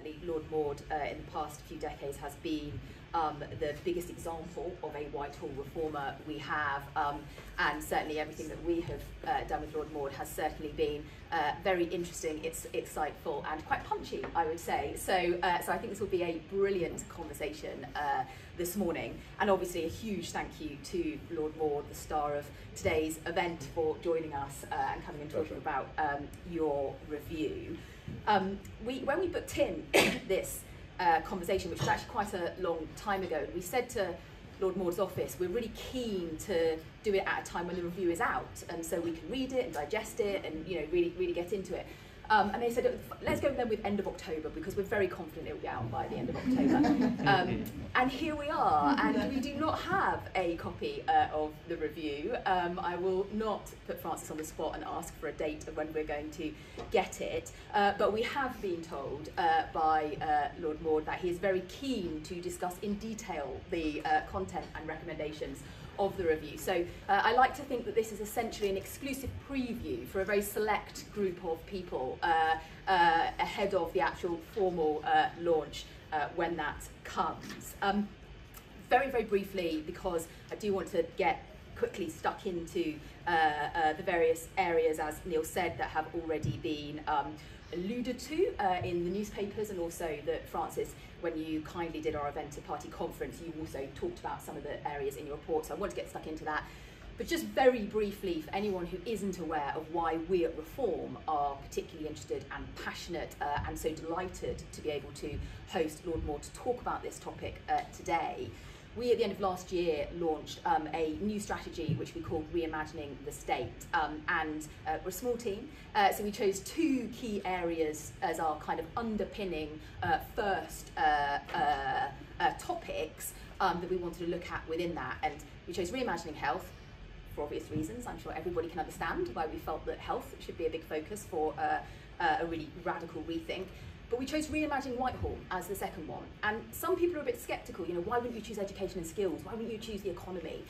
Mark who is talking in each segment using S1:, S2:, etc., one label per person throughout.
S1: certainly Lord Maude in the past few decades has been the biggest example of a Whitehall reformer we have, and certainly everything that we have done with Lord Maude has certainly been very interesting, it's insightful and quite punchy, I would say. So I think this will be a brilliant conversation this morning, and obviously a huge thank you to Lord Maude, the star of today's event, for joining us and coming and talking about your review. When we booked in this conversation, which was actually quite a long time ago, we said to Lord Maude's office, we're really keen to do it at a time when the review is out, and so we can read it and digest it and really get into it. And they said, let's go then with end of October, because we're very confident it will be out by the end of October. And here we are, and we do not have a copy of the review. I will not put Francis on the spot and ask for a date of when we're going to get it, but we have been told by Lord Maude that he is very keen to discuss in detail the content and recommendations of the review. So I like to think that this is essentially an exclusive preview for a very select group of people ahead of the actual formal launch when that comes. Very, very briefly, because I do want to get quickly stuck into the various areas, as Neil said, that have already been alluded to in the newspapers, and also that Francis, when you kindly did our event at Party Conference, you also talked about some of the areas in your report, so I want to get stuck into that. But just very briefly, for anyone who isn't aware of why we at Reform are particularly interested and passionate and so delighted to be able to host Lord Maude to talk about this topic today, we at the end of last year launched a new strategy which we called Reimagining the State, and we're a small team, so we chose two key areas as our kind of underpinning first topics that we wanted to look at within that, and we chose Reimagining Health for obvious reasons. I'm sure everybody can understand why we felt that health should be a big focus for a really radical rethink. But we chose Reimagining Whitehall as the second one. And some people are a bit sceptical, why wouldn't you choose education and skills? Why wouldn't you choose the economy?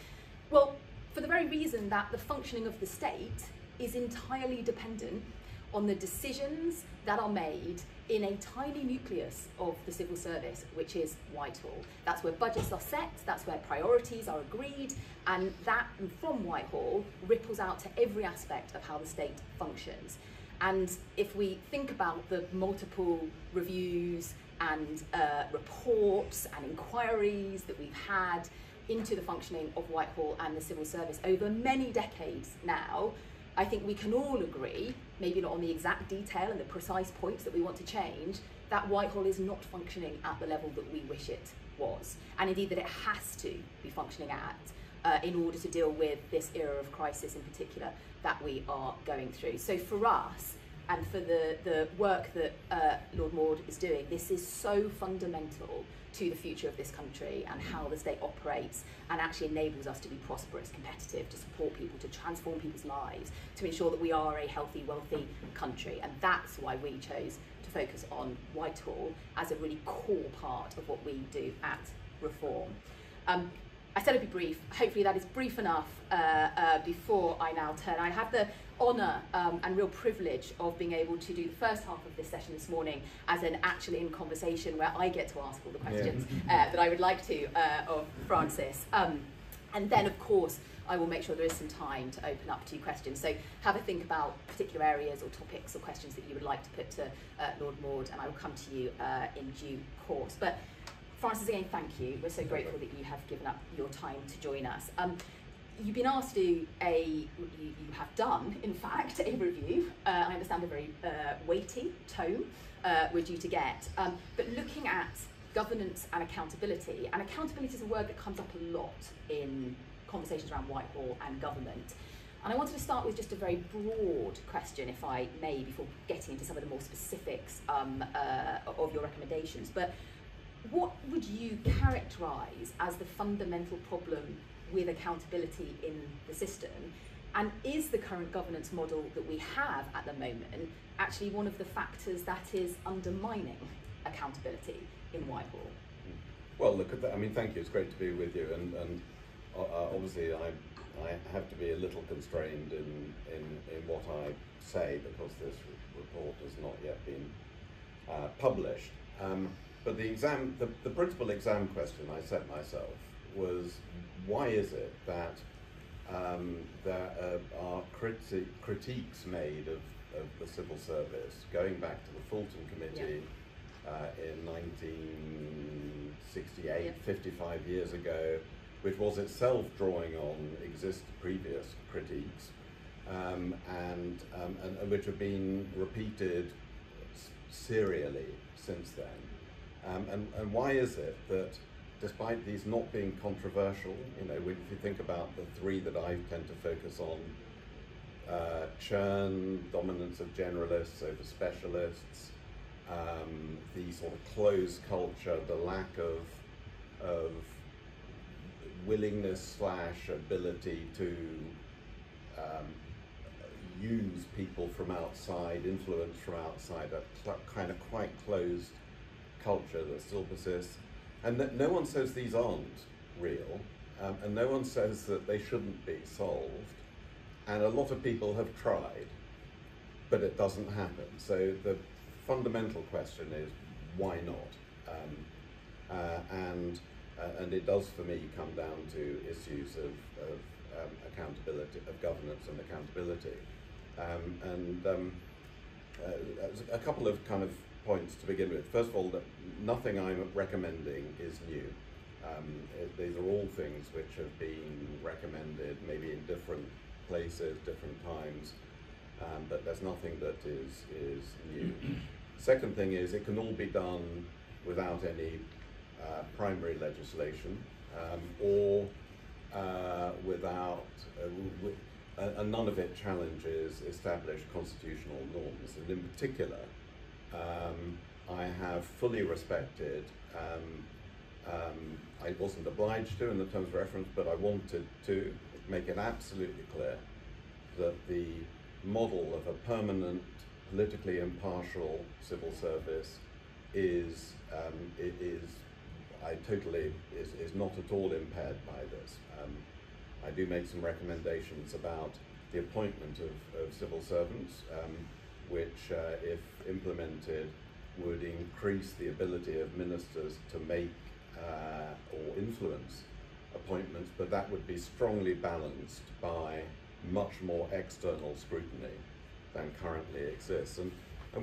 S1: Well, for the very reason that the functioning of the state is entirely dependent on the decisions that are made in a tiny nucleus of the civil service, which is Whitehall. That's where budgets are set, that's where priorities are agreed, and that from Whitehall ripples out to every aspect of how the state functions. And if we think about the multiple reviews and reports and inquiries that we've had into the functioning of Whitehall and the civil service over many decades now, I think we can all agree, maybe not on the exact detail and the precise points that we want to change, that Whitehall is not functioning at the level that we wish it was, and indeed that it has to be functioning at in order to deal with this era of crisis in particular that we are going through. So for us, and for the work that Lord Maude is doing, this is so fundamental to the future of this country and how the state operates and actually enables us to be prosperous, competitive, to support people, to transform people's lives, to ensure that we are a healthy, wealthy country. And that's why we chose to focus on Whitehall as a really core part of what we do at Reform. I said it'd be brief. Hopefully that is brief enough before I now turn. I have the honour and real privilege of being able to do the first half of this session this morning as an actually in conversation where I get to ask all the questions that I would like to of Francis. And then, of course, I will make sure there is some time to open up to questions. So have a think about particular areas or topics or questions that you would like to put to Lord Maude, and I will come to you in due course. But Francis, again, thank you. We're so grateful that you have given up your time to join us. You've been asked to do you have done, in fact, a review. I understand a very weighty tome we're due to get. But looking at governance and accountability is a word that comes up a lot in conversations around Whitehall and government. And I wanted to start with just a very broad question, if I may, before getting into some of the more specifics of your recommendations. But what would you characterise as the fundamental problem with accountability in the system? And is the current governance model that we have at the moment actually one of the factors that is undermining accountability in Whitehall?
S2: Well, look, I mean, thank you. It's great to be with you. And obviously, I have to be a little constrained in what I say because this report has not yet been published. But the principal exam question I set myself was, why is it that there are critiques made of the civil service, going back to the Fulton Committee in 1968, 55 years ago, which was itself drawing on previous critiques, and which have been repeated serially since then. And why is it that, despite these not being controversial, you know, if you think about the three that I tend to focus on, churn, dominance of generalists over specialists, the sort of closed culture, the lack of willingness / ability to use people from outside, influence from outside, a kind of quite closed culture that still persists. And that no one says these aren't real, and no one says that they shouldn't be solved. And a lot of people have tried, but it doesn't happen. So the fundamental question is, why not? And it does, for me, come down to issues of accountability, of governance and accountability. A couple of kind of points to begin with. First of all, that nothing I'm recommending is new. These are all things which have been recommended, maybe in different places, different times, but there's nothing that is new. Second thing is, it can all be done without any primary legislation, or without, and none of it challenges established constitutional norms. And in particular, I have fully respected, I wasn't obliged to in the terms of reference, but I wanted to make it absolutely clear that the model of a permanent, politically impartial civil service is not at all impaired by this. I do make some recommendations about the appointment of civil servants, which, if implemented, would increase the ability of ministers to make or influence appointments, but that would be strongly balanced by much more external scrutiny than currently exists. And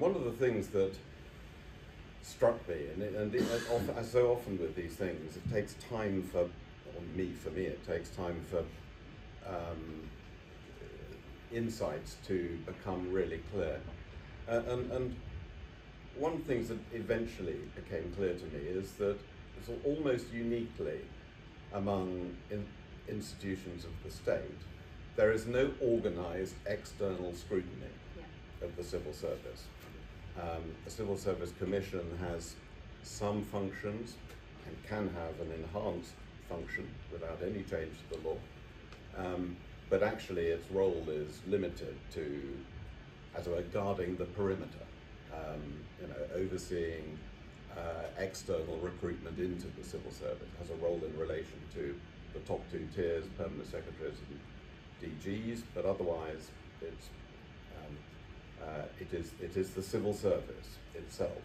S2: one of the things that struck me, as so often with these things, it takes time for me, it takes time for insights to become really clear. And one of the things that eventually became clear to me is that it's almost uniquely among institutions of the state, there is no organized external scrutiny of the civil service. The Civil Service Commission has some functions and can have an enhanced function without any change to the law, but actually its role is limited to, as it were, guarding the perimeter, overseeing external recruitment into the civil service, has a role in relation to the top two tiers, permanent secretaries and DGs, but otherwise it is the civil service itself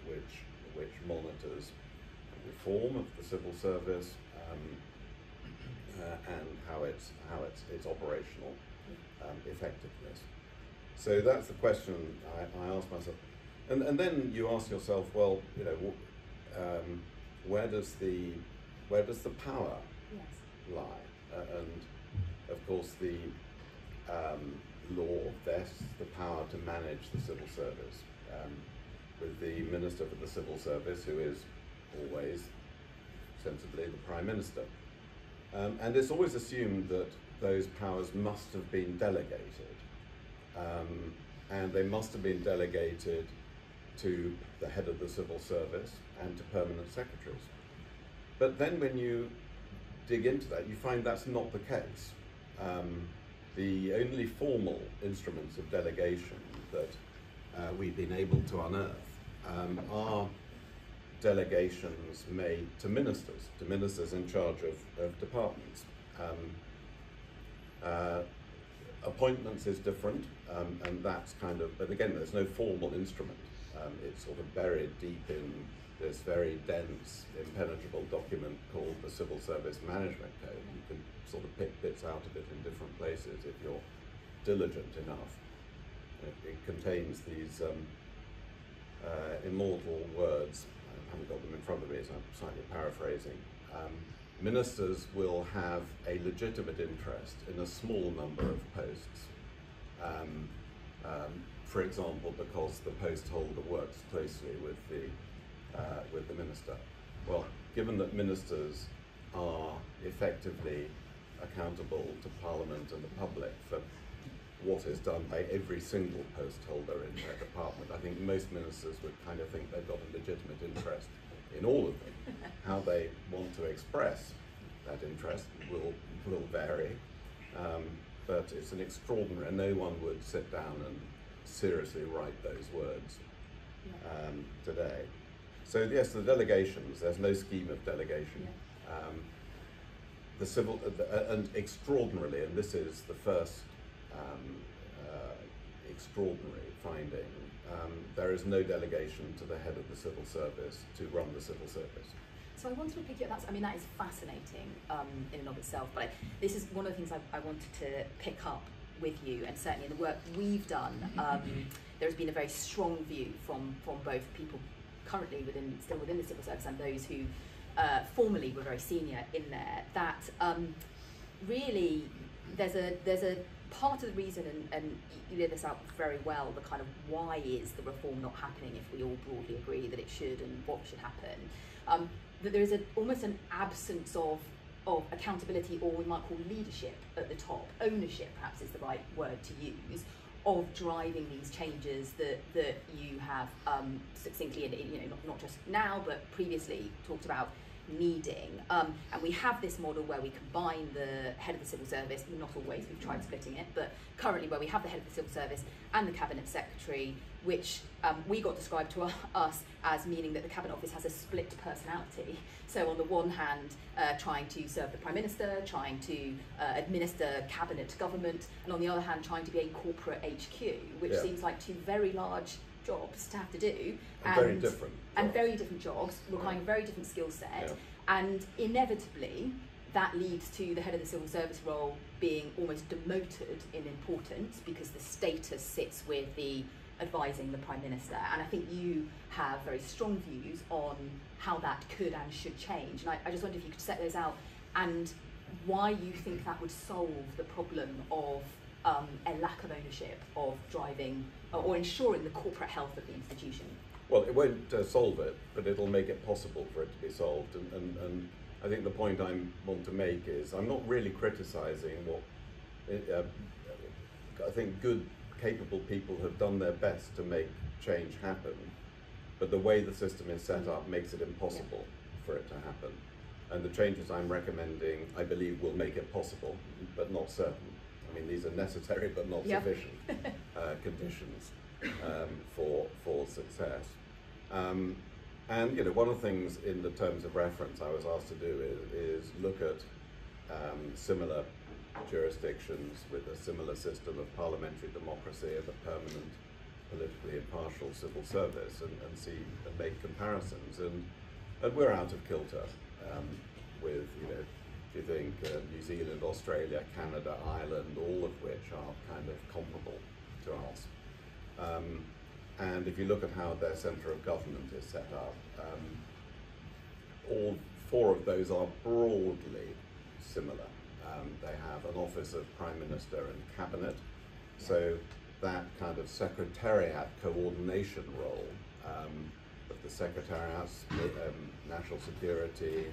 S2: which monitors reform of the civil service and how it's operational effectiveness. So that's the question I asked myself, and then you ask yourself, well, where does the power lie? And of course, the law vests the power to manage the civil service, with the Minister for the Civil Service, who is always, sensibly, the Prime Minister. And it's always assumed that those powers must have been delegated, and they must have been delegated to the head of the civil service and to permanent secretaries. But then when you dig into that, you find that's not the case. The only formal instruments of delegation that we've been able to unearth are delegations made to ministers in charge of departments. Appointments is different, and that's kind of, but again, there's no formal instrument. It's sort of buried deep in this very dense, impenetrable document called the Civil Service Management Code. You can sort of pick bits out of it in different places if you're diligent enough. It contains these immortal words. I haven't got them in front of me, so I'm slightly paraphrasing. Ministers will have a legitimate interest in a small number of posts. For example, because the post holder works closely with the minister. Well, given that ministers are effectively accountable to Parliament and the public for what is done by every single post holder in their department, I think most ministers would kind of think they've got a legitimate interest in all of them. How they want to express that interest will vary, but it's an extraordinary, and no one would sit down and seriously write those words today. So yes, the delegations, there's no scheme of delegation. The civil, and extraordinarily, and this is the first extraordinary finding, there is no delegation to the head of the civil service to run the civil service.
S1: So I wanted to pick you up, I mean, that is fascinating in and of itself, but this is one of the things I wanted to pick up with you, and certainly in the work we've done, there's been a very strong view from both people currently still within the civil service and those who formerly were very senior in there, that really there's a part of the reason, and you lay this out very well, the kind of why is the reform not happening if we all broadly agree that it should and what should happen, that there is almost an absence of accountability, or we might call leadership at the top, ownership perhaps is the right word to use, of driving these changes that you have succinctly, not just now but previously talked about needing. And we have this model where we combine the head of the civil service, not always, we've tried splitting it, but currently where we have the head of the civil service and the cabinet secretary, which we got described to us as meaning that the cabinet office has a split personality. So on the one hand, trying to serve the Prime Minister, trying to administer cabinet government, and on the other hand, trying to be a corporate HQ, which seems like two very large jobs to have to do,
S2: and very different
S1: and very different jobs requiring a very different skill set, and inevitably that leads to the head of the civil service role being almost demoted in importance because the status sits with the advising the Prime Minister. And I think you have very strong views on how that could and should change, and I just wonder if you could set those out and why you think that would solve the problem of a lack of ownership of driving or ensuring the corporate health of the institution.
S2: Well, it won't solve it, but it'll make it possible for it to be solved. And I think the point I want to make is I'm not really criticising what I think good, capable people have done their best to make change happen, but the way the system is set up makes it impossible for it to happen. And the changes I'm recommending, I believe, will make it possible, but not certain. I mean, these are necessary but not sufficient conditions for success. And one of the things in the terms of reference I was asked to do is look at similar jurisdictions with a similar system of parliamentary democracy and a permanent, politically impartial civil service, and see and make comparisons. And we're out of kilter with, if you think New Zealand, Australia, Canada, Ireland, all of which are kind of comparable to us. And if you look at how their centre of government is set up, all four of those are broadly similar. They have an office of Prime Minister and Cabinet, so that kind of secretariat coordination role of the secretariats, national security,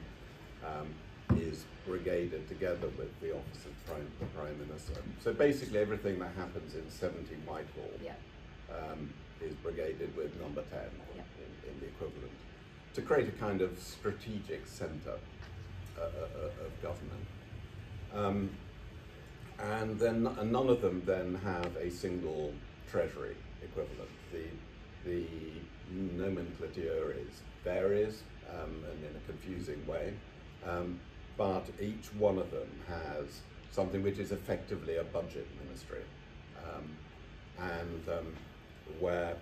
S2: is brigaded together with the office of the Prime Minister. So basically everything that happens in 70 Whitehall is brigaded with number 10 in the equivalent, to create a kind of strategic centre of government. And then none of them then have a single treasury equivalent. The nomenclature varies and in a confusing way, but each one of them has something which is effectively a budget ministry, and where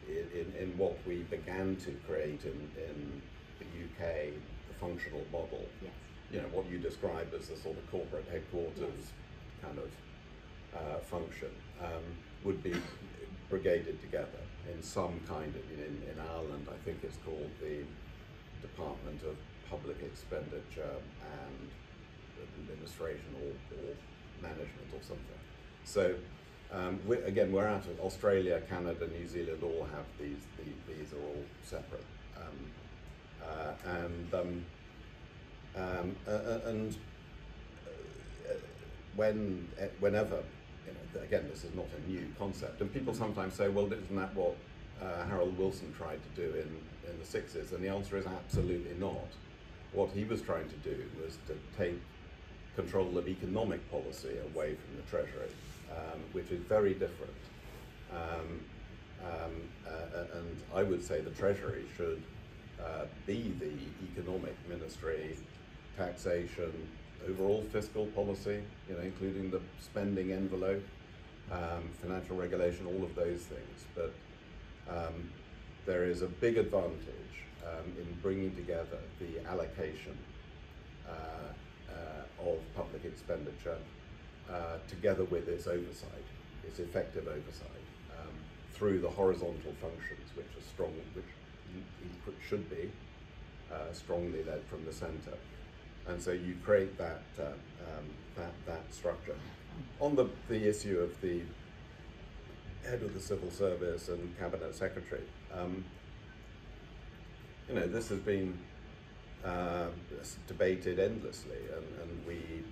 S2: in what we began to create in the UK, the functional model.
S1: Yes.
S2: You know, what you describe as the sort of corporate headquarters kind of function would be brigaded together in some kind of, in Ireland, I think it's called the Department of Public Expenditure and Administration or Management or something. So we're out of Australia, Canada, New Zealand all have these are all separate. Whenever, again, this is not a new concept, and people sometimes say, well, isn't that what Harold Wilson tried to do in the 60s? And the answer is absolutely not. What he was trying to do was to take control of economic policy away from the Treasury, which is very different. And I would say the Treasury should be the economic ministry, taxation, overall fiscal policy, including the spending envelope, financial regulation, all of those things. But there is a big advantage in bringing together the allocation of public expenditure together with its oversight, its effective oversight, through the horizontal functions, which are strong, which should be strongly led from the centre. And so you create that structure. On the issue of the head of the civil service and cabinet secretary, this has been debated endlessly, and we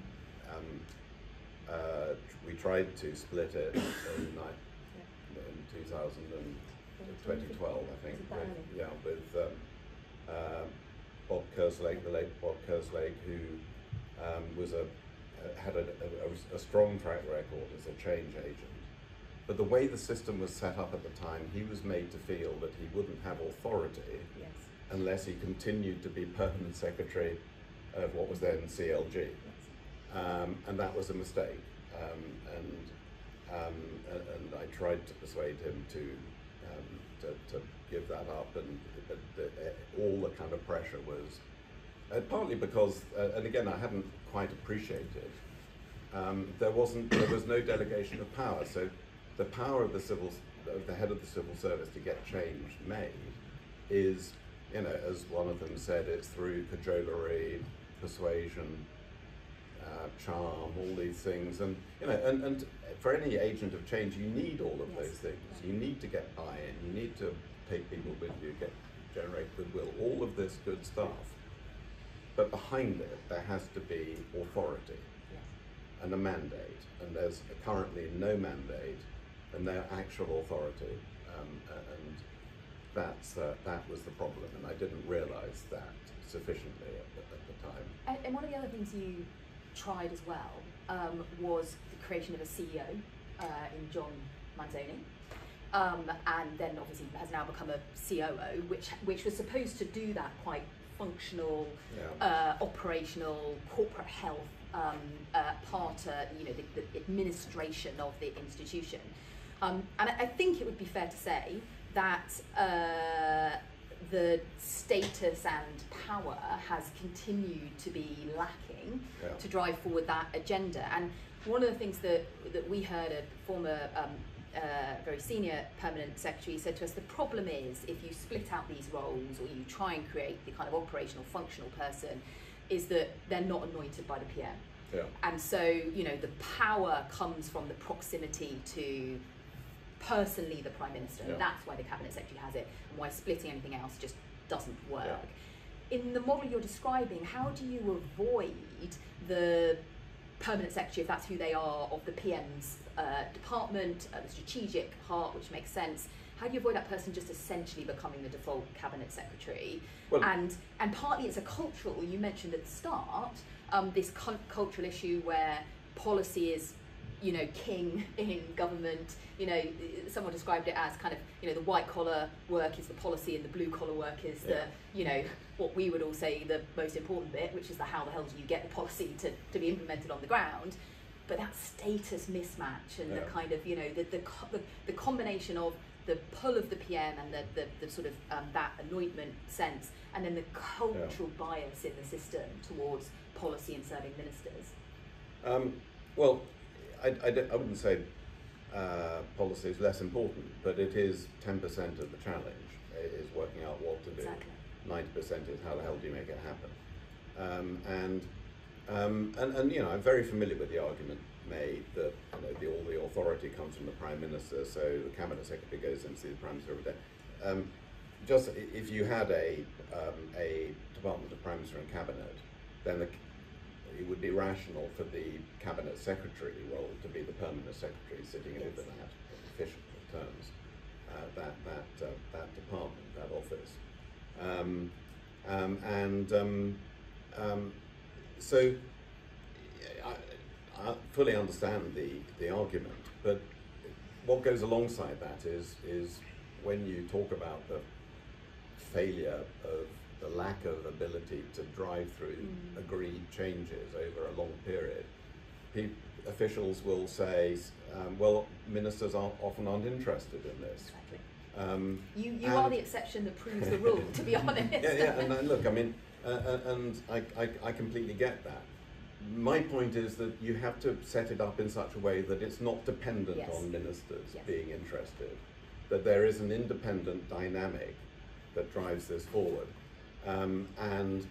S2: tried to split it in 2012, I think, with Bob Kerslake, the late Bob Kerslake, who had a strong track record as a change agent. But the way the system was set up at the time, he was made to feel that he wouldn't have authority unless he continued to be permanent secretary of what was then CLG. And that was a mistake. And I tried to persuade him to give that up, and all the kind of pressure was partly because, and again, I hadn't quite appreciated, there was no delegation of power. So the power of the head of the civil service to get change made is, as one of them said, it's through cajolery, persuasion, charm, all these things, and for any agent of change, you need all of those things. You need to get buy-in. You need to take people with you, generate goodwill, all of this good stuff. But behind it, there has to be authority and a mandate. And there's currently no mandate and no actual authority. And that was the problem. And I didn't realise that sufficiently at the time.
S1: And one of the other things you tried as well was the creation of a CEO in John Manzoni, and then obviously has now become a COO, which was supposed to do that quite functional, operational, corporate health part, the administration of the institution. And I think it would be fair to say that the status and power has continued to be lacking to drive forward that agenda. And one of the things that we heard a former very senior permanent secretary said to us, the problem is if you split out these roles or you try and create the kind of operational functional person, is that they're not anointed by the PM. And so the power comes from the proximity to personally the Prime Minister. That's why the Cabinet Secretary has it, and why splitting anything else just doesn't work. In the model you're describing, how do you avoid the Permanent Secretary, if that's who they are, of the PM's department, the strategic part, which makes sense? How do you avoid that person just essentially becoming the default Cabinet Secretary? Well, and partly it's a cultural, you mentioned at the start, this cultural issue where policy is king in government. Someone described it as kind of, the white collar work is the policy and the blue collar work is the, what we would all say the most important bit, which is the how the hell do you get the policy to be implemented on the ground. but that status mismatch and
S2: Yeah.
S1: the kind of, you know, the combination of the pull of the PM and the sort of that anointment sense, and then the cultural bias in the system towards policy and serving ministers.
S2: Well, I wouldn't say policy is less important, but it is 10% of the challenge. It is working out what to do.
S1: Exactly.
S2: 90% is how the hell do you make it happen. And you know, I'm very familiar with the argument made that, you know, all the authority comes from the Prime Minister, so the Cabinet Secretary goes in to see the Prime Minister every day. Just if you had a Department of Prime Minister and Cabinet, then it would be rational for the Cabinet Secretary role to be the Permanent Secretary sitting over that, in official terms, that department, that office. So I fully understand the argument, but what goes alongside that is when you talk about the failure of the lack of ability to drive through agreed changes over a long period, officials will say, well, ministers often aren't interested in this.
S1: Exactly. You are the exception that proves the rule, to be honest.
S2: Yeah, and look, I mean, and I completely get that. My point is that you have to set it up in such a way that it's not dependent on ministers being interested, that there is an independent dynamic that drives this forward, and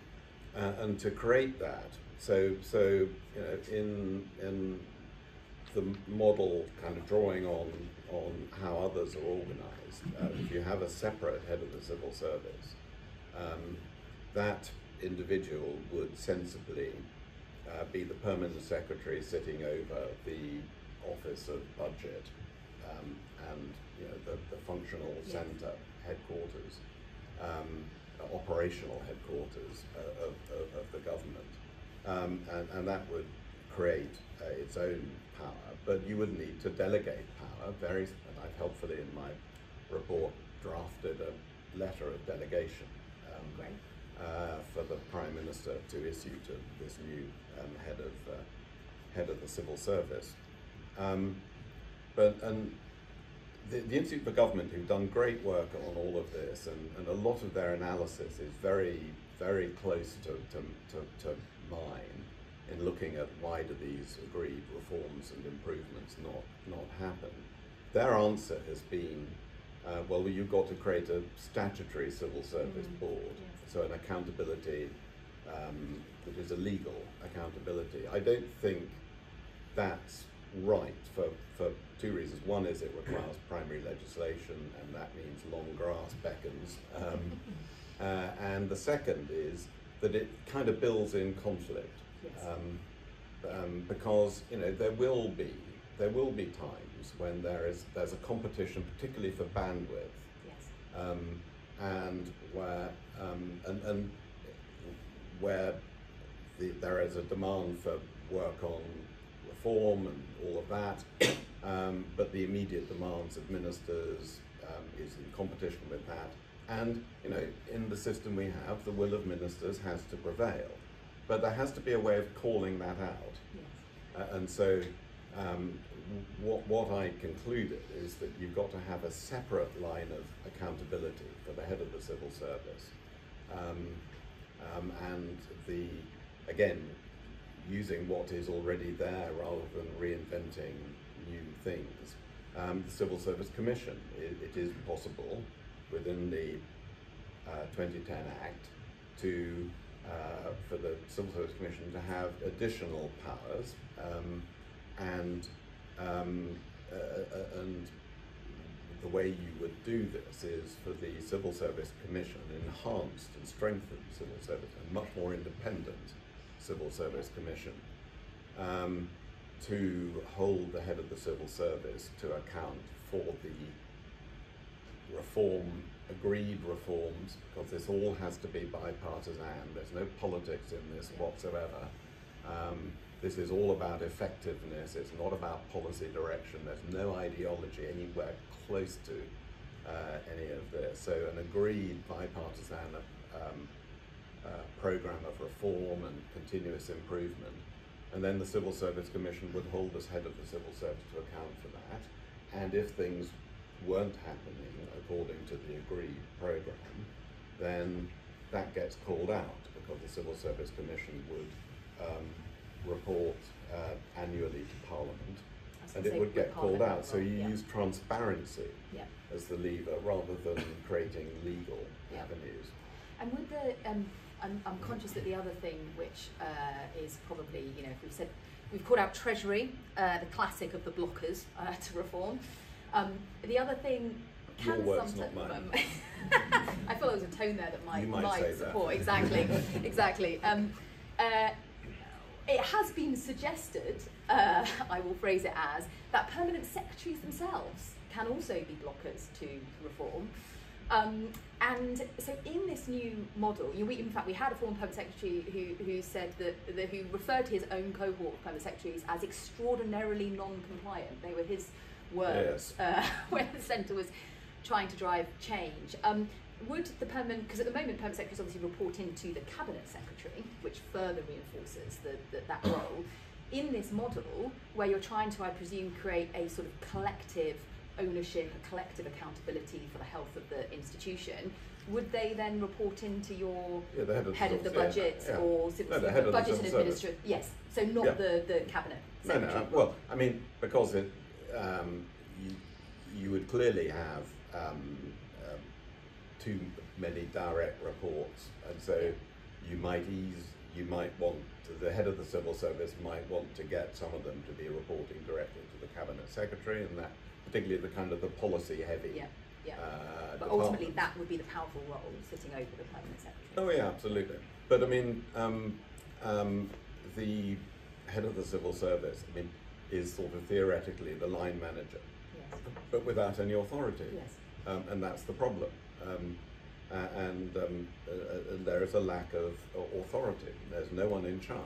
S2: to create that. So you know, in the model kind of drawing on how others are organised, if you have a separate head of the civil service, that individual would sensibly be the permanent secretary sitting over the office of budget and, you know, the functional centre, headquarters, operational headquarters of the government, and that would create its own power. But you would need to delegate power. I've helpfully in my report drafted a letter of delegation. For the Prime Minister to issue to this new head of the civil service. But the Institute for Government, who've done great work on all of this, and a lot of their analysis is very, very close to mine in looking at why do these agreed reforms and improvements not happen. Their answer has been, well, you've got to create a statutory civil service board, so an accountability, which is a legal accountability. I don't think that's right for two reasons. One is it requires primary legislation, and that means long grass beckons. And the second is that it kind of builds in conflict, because, you know, there will be times when there's a competition, particularly for bandwidth, and where there is a demand for work on reform and all of that, but the immediate demands of ministers is in competition with that. And, you know, in the system we have, the will of ministers has to prevail, but there has to be a way of calling that out. And so what I concluded is that you've got to have a separate line of accountability for the head of the civil service, and again, using what is already there rather than reinventing new things. The Civil Service Commission, it is possible within the 2010 Act for the Civil Service Commission to have additional powers, and the way you would do this is for the Civil Service Commission, enhanced and strengthened civil service, and much more independent Civil Service Commission, to hold the head of the civil service to account for the agreed reforms, because this all has to be bipartisan. There's no politics in this whatsoever. This is all about effectiveness. It's not about policy direction. There's no ideology anywhere close to any of this. So an agreed bipartisan program of reform and continuous improvement and then the Civil Service Commission would hold as head of the Civil Service to account for that. And if things weren't happening according to the agreed programme, then that gets called out, because the Civil Service Commission would report annually to Parliament, and it would get called out. So you use transparency as the lever rather than creating legal avenues.
S1: And with the, I'm conscious that the other thing which is probably, you know, if we've said, we've called out Treasury, the classic of the blockers to reform. The other thing
S2: Your words, not mine.
S1: I feel there was a tone there that might support.
S2: That.
S1: Exactly, exactly. It has been suggested, I will phrase it as, that permanent secretaries themselves can also be blockers to reform. And so in this new model, in fact, we had a former permanent secretary who said who referred to his own cohort of permanent secretaries as extraordinarily non-compliant. They were his words,
S2: yes.
S1: When the centre was trying to drive change. Would the permanent, because at the moment permanent secretaries obviously report into the cabinet secretary, which further reinforces that role. In this model, where you're trying to, I presume, create a sort of collective ownership, a collective accountability for the health of the institution, would they then report into your head of the budget or civil budget and administration? Yes, so not the cabinet secretary.
S2: Well, I mean, because it, you would clearly have too many direct reports, and so you might want the head of the civil service might want to get some of them to be reporting directly to the cabinet secretary, and that particularly the kind of the policy heavy.
S1: But ultimately, that would be the powerful role sitting over the permanent secretary.
S2: Oh yeah, absolutely. But I mean, the head of the civil service, I mean, is sort of theoretically the line manager, but without any authority.
S1: Yes.
S2: And that's the problem. And there is a lack of authority. There's no one in charge.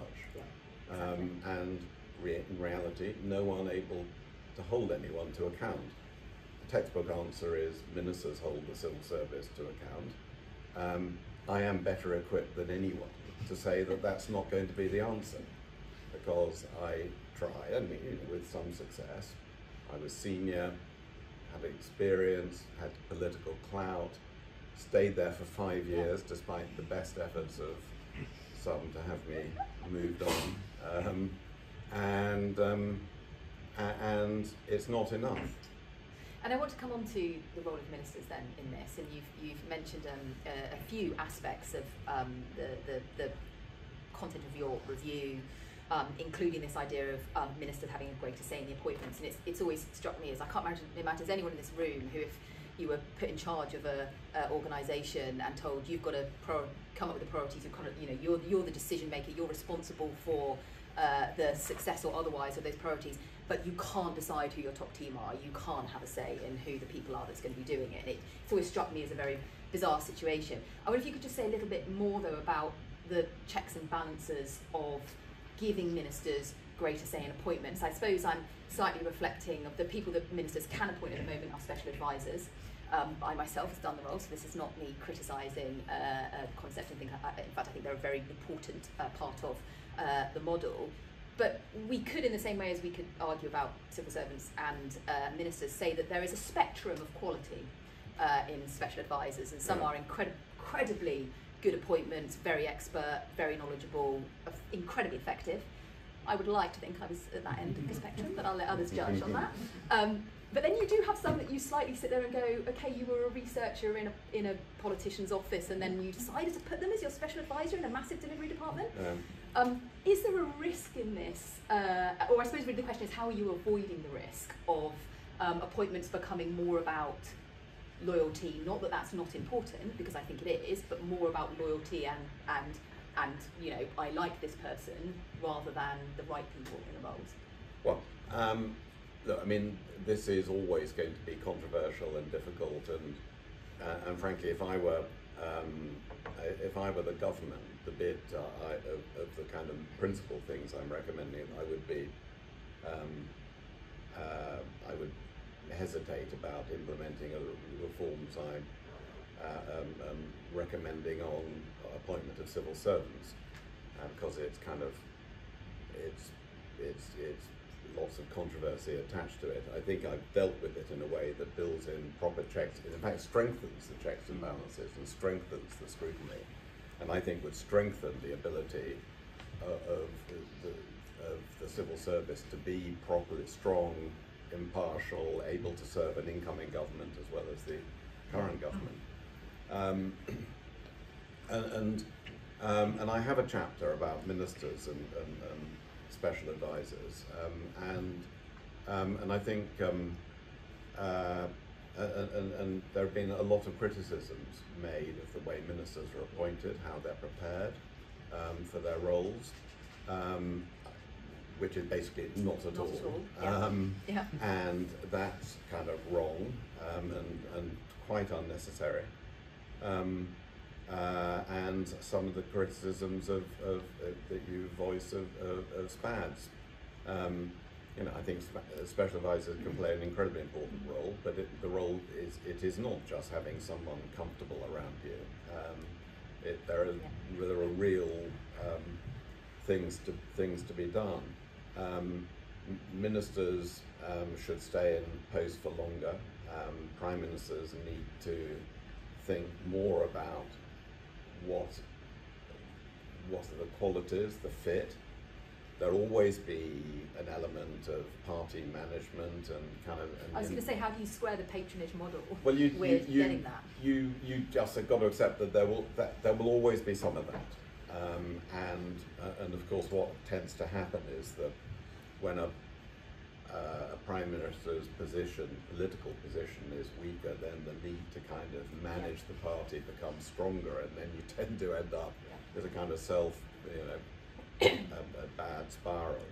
S2: And in reality, no one able to hold anyone to account. The textbook answer is ministers hold the civil service to account. I am better equipped than anyone to say that that's not going to be the answer, because I try, and with some success. I was senior, had experience, had political clout, stayed there for 5 years despite the best efforts of some to have me moved on, and it's not enough.
S1: And I want to come on to the role of ministers then in this, and you've mentioned a few aspects of the content of your review, including this idea of ministers having a greater say in the appointments. And it's always struck me as, I can't imagine there's anyone in this room who, if you were put in charge of a organisation and told you've got to come up with the priorities, you're the decision maker, you're responsible for the success or otherwise of those priorities, but you can't decide who your top team are, you can't have a say in who the people are that's going to be doing it. And it's always struck me as a very bizarre situation. I wonder if you could just say a little bit more though about the checks and balances of giving ministers greater say in appointments. I suppose I'm slightly reflecting of the people that ministers can appoint at the moment are special advisors. I myself has done the role, so this is not me criticising a concept and think. In fact, I think they're a very important part of the model. But we could, in the same way as we could argue about civil servants and ministers, say that there is a spectrum of quality in special advisors, and some are incredibly good appointments, very expert, very knowledgeable, incredibly effective. I would like to think I was at that end of the spectrum, but I'll let others judge on that. But then you do have some that you slightly sit there and go, okay, you were a researcher in a politician's office, and then you decided to put them as your special advisor in a massive delivery department. Is there a risk in this? Or I suppose really the question is, how are you avoiding the risk of appointments becoming more about loyalty? Not that that's not important, because I think it is, but more about loyalty and I like this person rather than the right people in the roles.
S2: Well, look, I mean, this is always going to be controversial and difficult, and frankly, if I were the government, the bit of the kind of principal things I'm recommending, I would hesitate about implementing reforms I'm recommending on appointment of civil servants, because it's kind of it's lots of controversy attached to it. I think I've dealt with it in a way that builds in proper checks. It in fact strengthens the checks and balances and strengthens the scrutiny, and I think would strengthen the ability of the civil service to be properly strong, impartial, able to serve an incoming government as well as the current government. And I have a chapter about ministers and special advisors, and I think and there have been a lot of criticisms made of the way ministers are appointed, how they're prepared for their roles, which is basically not at all. And that's kind of wrong and quite unnecessary. And some of the criticisms of that you voice of SPADs. I think special advisors can play an incredibly important role, but the role is not just having someone comfortable around you. There are real things to be done. Ministers should stay in post for longer. Prime ministers need to think more about what are the qualities, the fit. There'll always be an element of party management and kind of.
S1: I was going to say, how do you square the patronage model
S2: with
S1: getting that?
S2: You just have got to accept that there will always be some of that, and of course what tends to happen is that when a prime minister's political position is weaker, then the need to kind of manage the party becomes stronger, and then you tend to end up with a kind of a bad spiral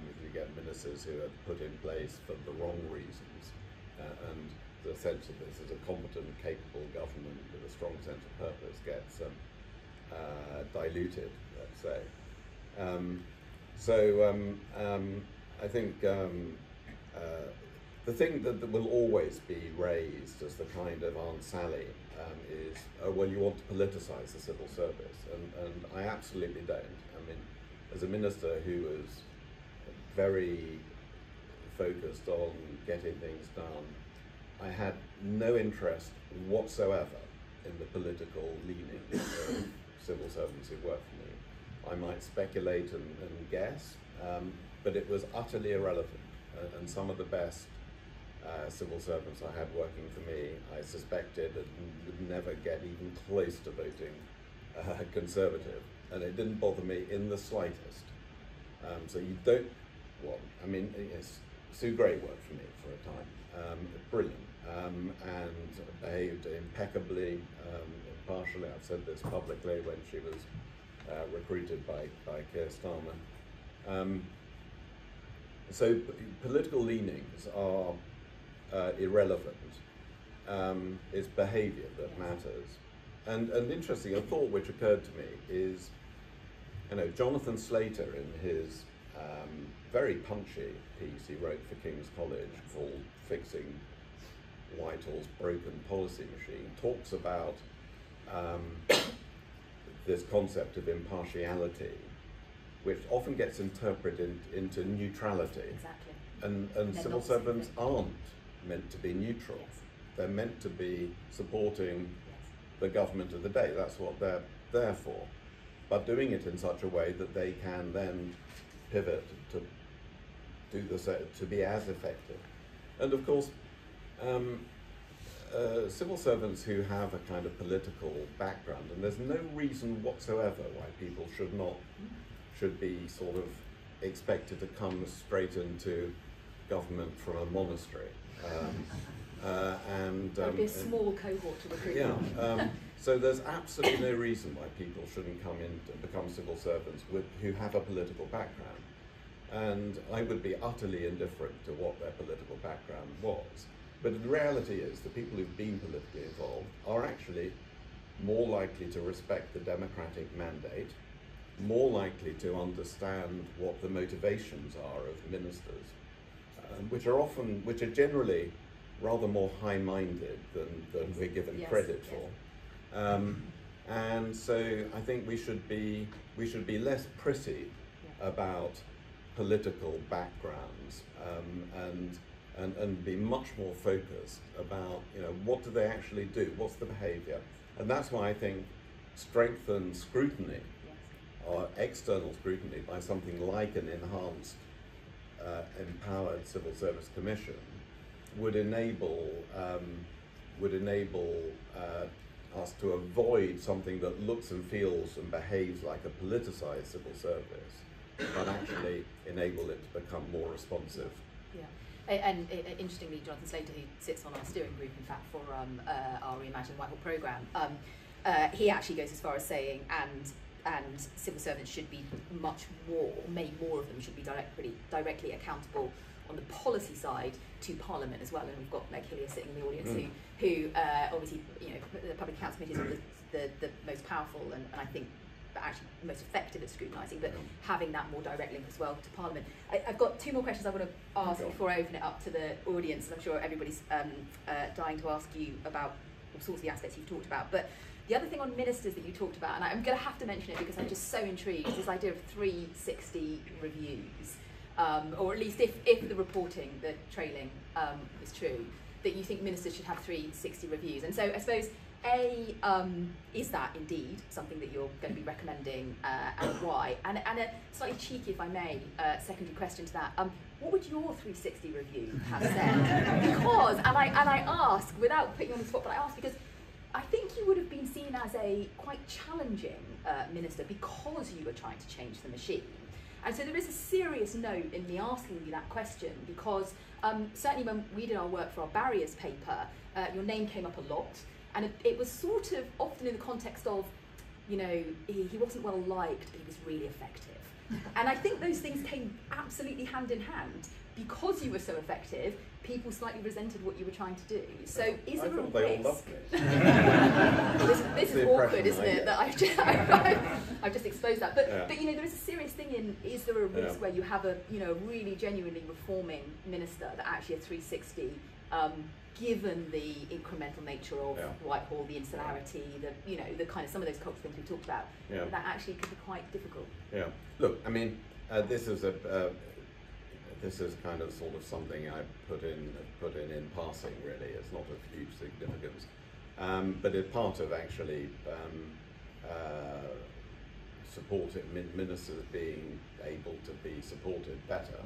S2: if you get ministers who are put in place for the wrong reasons, and the sense of this as a competent, capable government with a strong sense of purpose gets diluted, let's say. I think the thing that will always be raised as the kind of Aunt Sally is, well, you want to politicise the civil service, and I absolutely don't. I mean, as a minister who was very focused on getting things done, I had no interest whatsoever in the political leanings of civil servants who worked for me. I might speculate and guess, but it was utterly irrelevant. And some of the best civil servants I had working for me, I suspected would never get even close to voting Conservative, and it didn't bother me in the slightest. So you don't want. I mean, yes, Sue Gray worked for me for a time, brilliant, and behaved impeccably, impartially. I've said this publicly when she was recruited by Keir Starmer. So political leanings are irrelevant. It's behaviour that matters. And interesting, a thought which occurred to me is, Jonathan Slater in his very punchy piece he wrote for King's College called Fixing Whitehall's Broken Policy Machine, talks about this concept of impartiality, which often gets interpreted into neutrality.
S1: Exactly.
S2: And civil servants aren't meant to be neutral.
S1: Yes.
S2: They're meant to be supporting the government of the day. That's what they're there for. But doing it in such a way that they can then pivot to be as effective. And of course, civil servants who have a kind of political background, and there's no reason whatsoever why people should be sort of expected to come straight into government from a monastery.
S1: There'd be a small cohort to recruit.
S2: Yeah. So there's absolutely no reason why people shouldn't come in to become civil servants who have a political background. And I would be utterly indifferent to what their political background was. But the reality is the people who've been politically involved are actually more likely to respect the democratic mandate, more likely to understand what the motivations are of ministers, which are generally rather more high-minded than we're given credit for. And so I think we should be less pretty about political backgrounds, and be much more focused about, what do they actually do? What's the behaviour? And that's why I think strengthened scrutiny, or external scrutiny by something like an enhanced, empowered civil service commission would enable us to avoid something that looks and feels and behaves like a politicised civil service, but actually enable it to become more responsive.
S1: Yeah. And interestingly, Jonathan Slater, who sits on our steering group, in fact, for our Reimagine Whitehall programme, he actually goes as far as saying, and civil servants should be much more, made more of them should be directly accountable on the policy side to Parliament as well. And we've got Meg Hillier sitting in the audience who obviously, the Public Accounts Committee is the most powerful and I think actually most effective at scrutinising, but having that more direct link as well to Parliament. I've got two more questions I want to ask before I open it up to the audience, and I'm sure everybody's dying to ask you about all sorts of the aspects you've talked about. But the other thing on ministers that you talked about, and I'm going to have to mention it because I'm just so intrigued, is this idea of 360 reviews, or at least if the reporting, the trailing is true, that you think ministers should have 360 reviews. And so I suppose, is that indeed something that you're going to be recommending, and why? And a slightly cheeky, if I may, secondary question to that, what would your 360 review have said? Because, and I ask, without putting you on the spot, but I ask because I think you would have been seen as a quite challenging minister because you were trying to change the machine. And so there is a serious note in me asking you that question because certainly when we did our work for our barriers paper, your name came up a lot. And it was sort of often in the context of, he wasn't well liked, but he was really effective. And I think those things came absolutely hand in hand. Because you were so effective, people slightly resented what you were trying to do. So is there a risk?
S2: They all loved me.
S1: this is awkward, isn't it? That I've just exposed that. But there is a serious thing in, is there a risk where you have a really genuinely reforming minister that actually a 360, given the incremental nature of Whitehall, the insularity, the kind of some of those cultural things we talked about, that actually could be quite difficult. Yeah.
S2: Look, I mean, this is kind of sort of something I put in passing. Really, it's not of huge significance, but it's part of actually ministers being able to be supported better.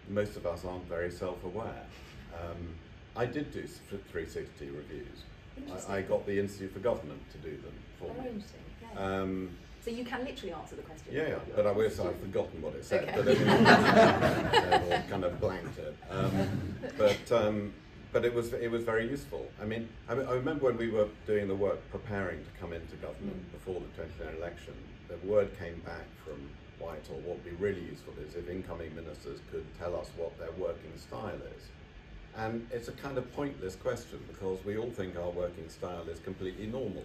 S2: Most of us aren't very self-aware. I did do 360 reviews. I got the Institute for Government to do them for me.
S1: Very interesting. Okay. So you can literally answer the question.
S2: Yeah, but I've forgotten what it said.
S1: Okay.
S2: But kind of blanked it. But it was very useful. I remember when we were doing the work preparing to come into government before the 2010 election, the word came back from Whitehall. What would be really useful is if incoming ministers could tell us what their working style is. And it's a kind of pointless question because we all think our working style is completely normal.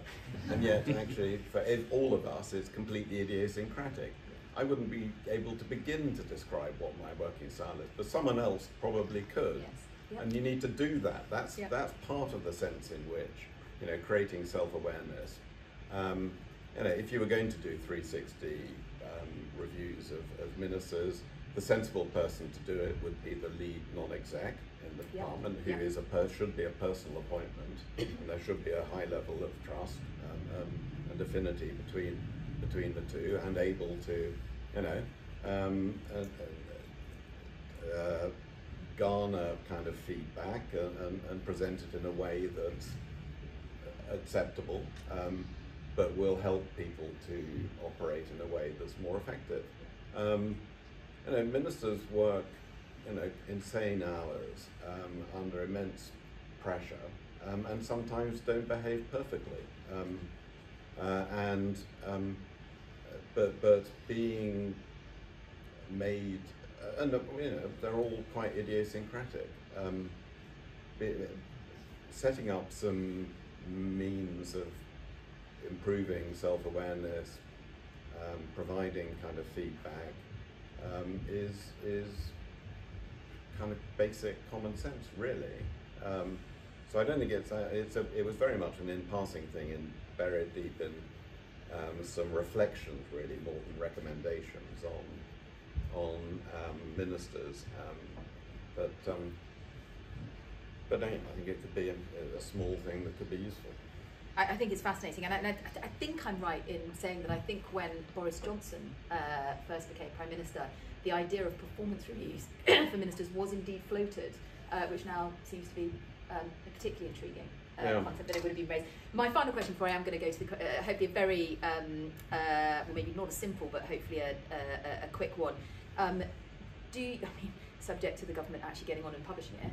S2: And yet, actually, for all of us, it's completely idiosyncratic. I wouldn't be able to begin to describe what my working style is, but someone else probably could.
S1: Yes. Yep.
S2: And you need to do that. That's part of the sense in which, creating self-awareness. If you were going to do 360 reviews of ministers, the sensible person to do it would be the lead non-exec in the department, who is should be a personal appointment, and there should be a high level of trust and affinity between the two, and able to, garner kind of feedback and present it in a way that's acceptable, but will help people to operate in a way that's more effective. Ministers work, insane hours under immense pressure, and sometimes don't behave perfectly. But being made, and they're all quite idiosyncratic. Setting up some means of improving self-awareness, providing kind of feedback, is kind of basic common sense, really. So I don't think it was very much an in-passing thing and buried deep in some reflections, really, more than recommendations on ministers, but anyway, I think it could be a small thing that could be useful.
S1: I think it's fascinating, and I think I'm right in saying that I think when Boris Johnson first became Prime Minister, the idea of performance reviews for ministers was indeed floated, which now seems to be a particularly intriguing concept that it would have been raised. My final question before I am going to go to the, hopefully a very, well, maybe not a simple, but hopefully a quick one. Subject to the government actually getting on and publishing it,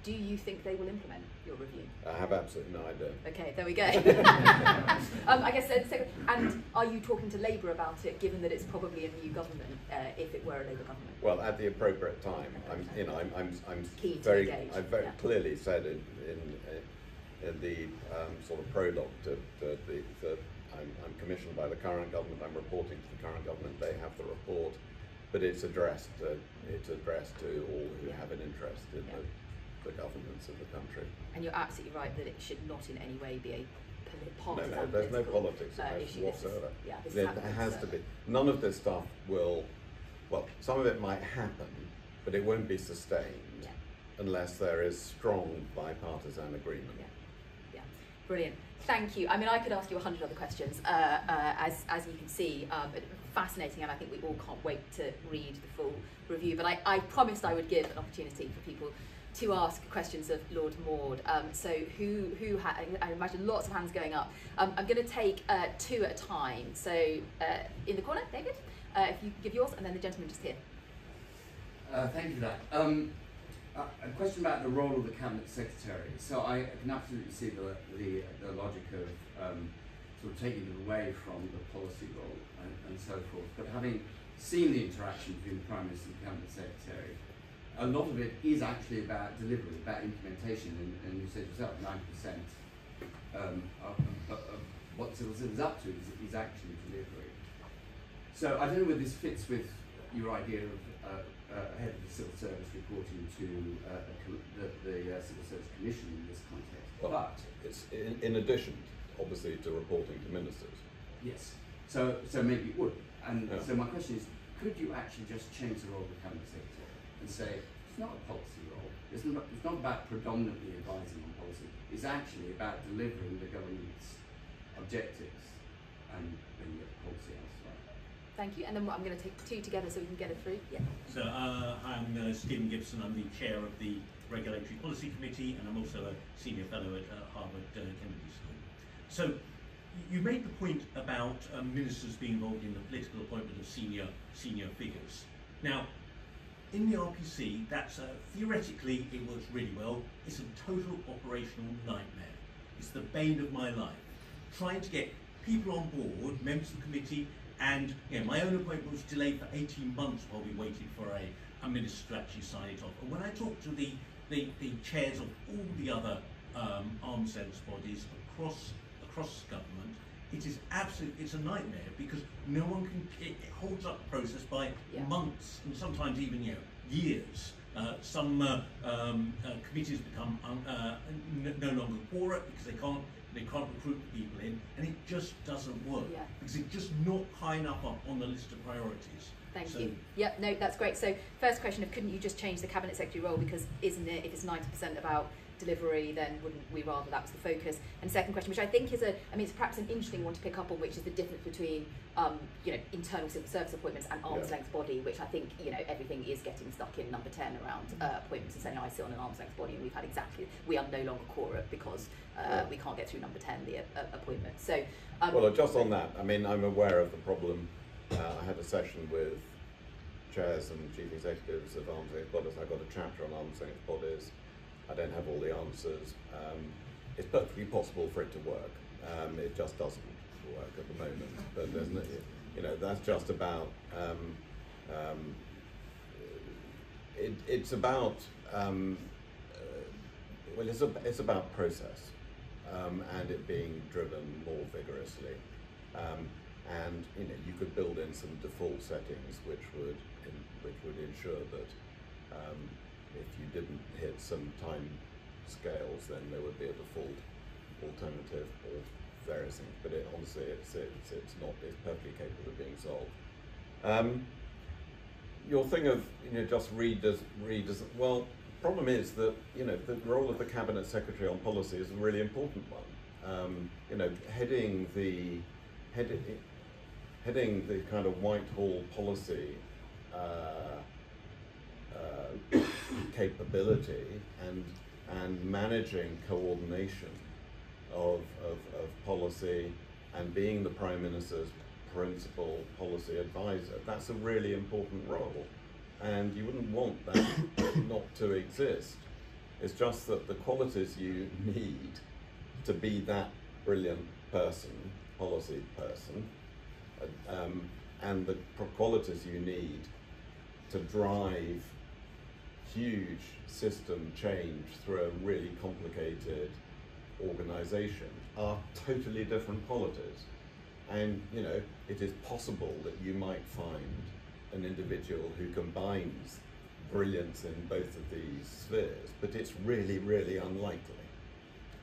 S1: do you think they will implement your review?
S2: I have absolutely no idea.
S1: Okay, there we go. I guess, and are you talking to Labour about it, given that it's probably a new government, if it were a Labour government?
S2: Well, at the appropriate time. I'm
S1: keen to
S2: very,
S1: engage.
S2: I've very clearly said in the sort of prologue to I'm commissioned by the current government. I'm reporting to the current government. They have the report, but it's addressed to all who have an interest in the governance of the country.
S1: And you're absolutely right that it should not in any way be a partisan.
S2: No, there's no politics
S1: issue
S2: whatsoever.
S1: There
S2: has to be. None of this stuff will. Well, some of it might happen, but it won't be sustained unless there is strong bipartisan agreement.
S1: Yeah, brilliant. Thank you. I mean, I could ask you 100 other questions, as you can see, fascinating, and I think we all can't wait to read the full review. But I promised I would give an opportunity for people to ask questions of Lord Maude. So I imagine lots of hands going up. I'm going to take two at a time. So in the corner, David, if you give yours, and then the gentleman just here.
S3: Thank you for that. A question about the role of the Cabinet Secretary. So I can absolutely see the logic of sort of taking it away from the policy role and so forth. But having seen the interaction between the Prime Minister and the Cabinet Secretary, a lot of it is actually about delivery, about implementation, and you said yourself, 90% of what civil service is up to is actually delivery. So I don't know whether this fits with your idea of head of the civil service reporting to the Civil Service Commission in this context.
S2: Well, but it's in addition, obviously, to reporting to ministers.
S3: Yes. So maybe it would. And so my question is, could you actually just change the role of the Cabinet Secretary and say it's not a policy role? It's not about predominantly advising on policy. It's actually about delivering the government's objectives and then get policy elsewhere.
S1: Thank you. And then I'm going to take two together so we can get it through. Yeah.
S4: So I'm Stephen Gibson. I'm the chair of the Regulatory Policy Committee, and I'm also a senior fellow at Harvard Kennedy School. So you made the point about ministers being involved in the political appointment of senior figures. Now, in the RPC, that's theoretically it works really well. It's a total operational nightmare. It's the bane of my life. Trying to get people on board, members of the committee, and my own appointment was delayed for 18 months while we waited for a minister to actually sign it off. And when I talked to the chairs of all the other arms length bodies across government, it's a nightmare because no one can, it holds up the process by months and sometimes even years. Some committees become no longer quora because they can't recruit the people in, and it just doesn't work because it's just not high enough up on the list of priorities.
S1: Thank you. Yep, no, that's great. So first question of couldn't you just change the Cabinet Secretary role, because isn't it, if it's 90% about delivery, then wouldn't we rather that was the focus? And second question, which I think is it's perhaps an interesting one to pick up on, which is the difference between internal civil service appointments and arm's length body, which I think everything is getting stuck in number 10 around appointments, and saying I sit on an arm's length body, and we are no longer quora because we can't get through number 10, the appointment. So
S2: well, just on that, I'm aware of the problem. I had a session with chairs and chief executives of arm's length bodies. I got a chapter on arm's length bodies. I don't have all the answers. It's perfectly possible for it to work. It just doesn't work at the moment. But there's no, that's just about. It's about. It's about process, and it being driven more vigorously. And you could build in some default settings which would ensure that. If you didn't hit some time scales, then there would be a default alternative or various things. But honestly, it's perfectly capable of being solved. your thing of just read as well. Problem is that the role of the cabinet secretary on policy is a really important one. Heading the kind of Whitehall policy capability and managing coordination of policy and being the Prime Minister's principal policy advisor, that's a really important role. And you wouldn't want that not to exist. It's just that the qualities you need to be that brilliant person, policy person, and the qualities you need to drive huge system change through a really complicated organization are totally different qualities. And it is possible that you might find an individual who combines brilliance in both of these spheres, but it's really, really unlikely.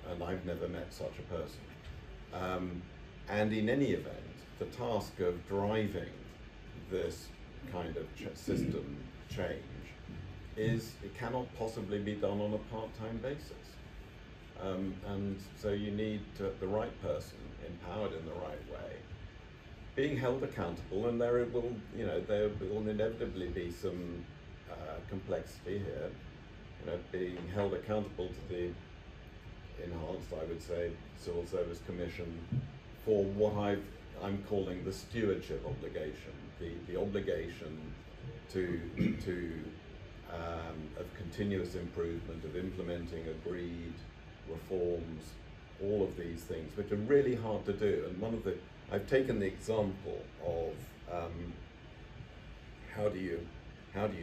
S2: And I've never met such a person. And in any event, the task of driving this kind of system change it cannot possibly be done on a part-time basis. And so you need the right person, empowered in the right way, being held accountable, and there will inevitably be some complexity here. Being held accountable to the enhanced, I would say, Civil Service Commission for what I'm calling the stewardship obligation, the obligation of continuous improvement, of implementing agreed reforms, all of these things, which are really hard to do. And I've taken the example of how do you